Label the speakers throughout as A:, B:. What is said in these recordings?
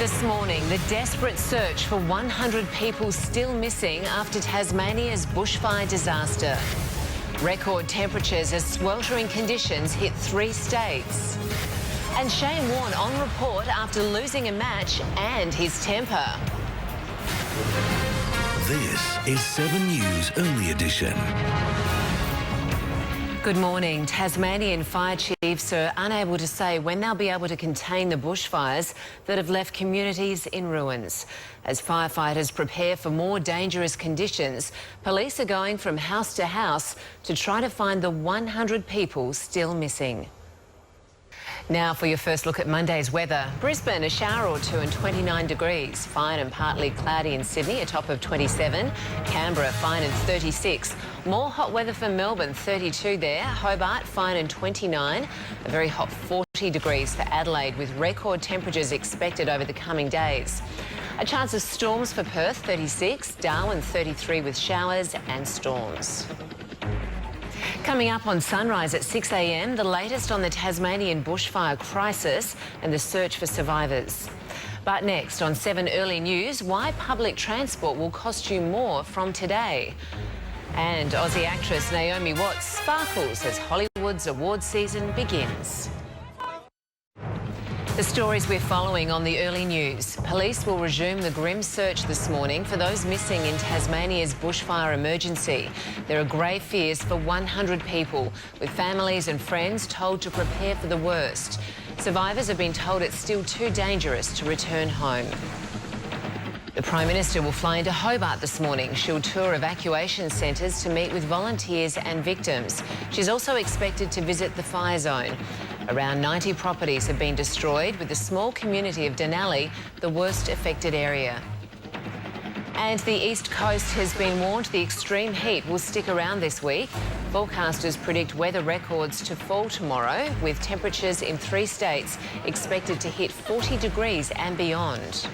A: This morning, the desperate search for 100 people still missing after Tasmania's bushfire disaster. Record temperatures as sweltering conditions hit 3 states. And Shane Warne on report after losing a match and his temper.
B: This is 7 News Early Edition.
A: Good morning. Tasmanian fire chiefs are unable to say when they'll be able to contain the bushfires that have left communities in ruins. As firefighters prepare for more dangerous conditions, police are going from house to house to try to find the 100 people still missing. Now for your first look at Monday's weather. Brisbane, a shower or two and 29 degrees. Fine and partly cloudy in Sydney, a top of 27. Canberra, fine and 36. More hot weather for Melbourne, 32 there. Hobart, fine and 29. A very hot 40 degrees for Adelaide, with record temperatures expected over the coming days. A chance of storms for Perth, 36. Darwin, 33 with showers and storms. Coming up on Sunrise at 6 a.m, the latest on the Tasmanian bushfire crisis and the search for survivors. But next on 7 Early News, why public transport will cost you more from today. And Aussie actress Naomi Watts sparkles as Hollywood's award season begins. The stories we're following on the early news. Police will resume the grim search this morning for those missing in Tasmania's bushfire emergency. There are grave fears for 100 people, with families and friends told to prepare for the worst. Survivors have been told it's still too dangerous to return home. The Prime Minister will fly into Hobart this morning. She'll tour evacuation centres to meet with volunteers and victims. She's also expected to visit the fire zone. Around 90 properties have been destroyed, with the small community of Denali the worst affected area. And the East Coast has been warned the extreme heat will stick around this week. Forecasters predict weather records to fall tomorrow, with temperatures in 3 states expected to hit 40 degrees and beyond.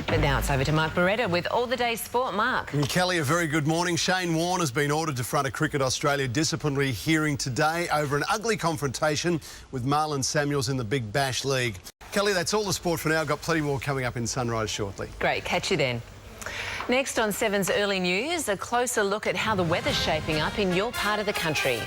A: But now it's over to Mark Beretta with all the day's sport. Mark.
C: And Kelly, a very good morning. Shane Warne has been ordered to front a Cricket Australia disciplinary hearing today over an ugly confrontation with Marlon Samuels in the Big Bash League. Kelly, that's all the sport for now. Got plenty more coming up in Sunrise shortly.
A: Great, catch you then. Next on 7's Early News, a closer look at how the weather's shaping up in your part of the country.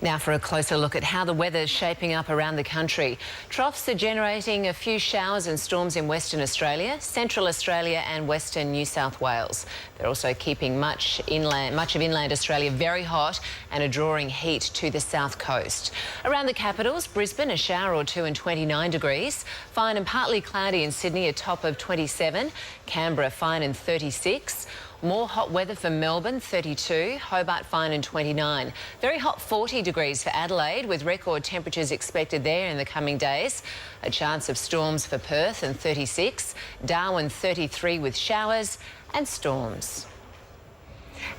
A: Now for a closer look at how the weather's shaping up around the country. Troughs are generating a few showers and storms in Western Australia, Central Australia and Western New South Wales. They're also keeping much of inland Australia very hot and are drawing heat to the south coast. Around the capitals, Brisbane, a shower or two and 29 degrees. Fine and partly cloudy in Sydney, a top of 27. Canberra, fine and 36. More hot weather for Melbourne, 32. Hobart, fine and 29. Very hot 40 degrees for Adelaide, with record temperatures expected there in the coming days. A chance of storms for Perth and 36. Darwin, 33 with showers and storms.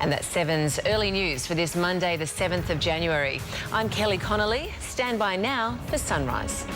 A: And that's 7's Early News for this Monday, the 7th of January. I'm Kellie Connolly. Stand by now for Sunrise.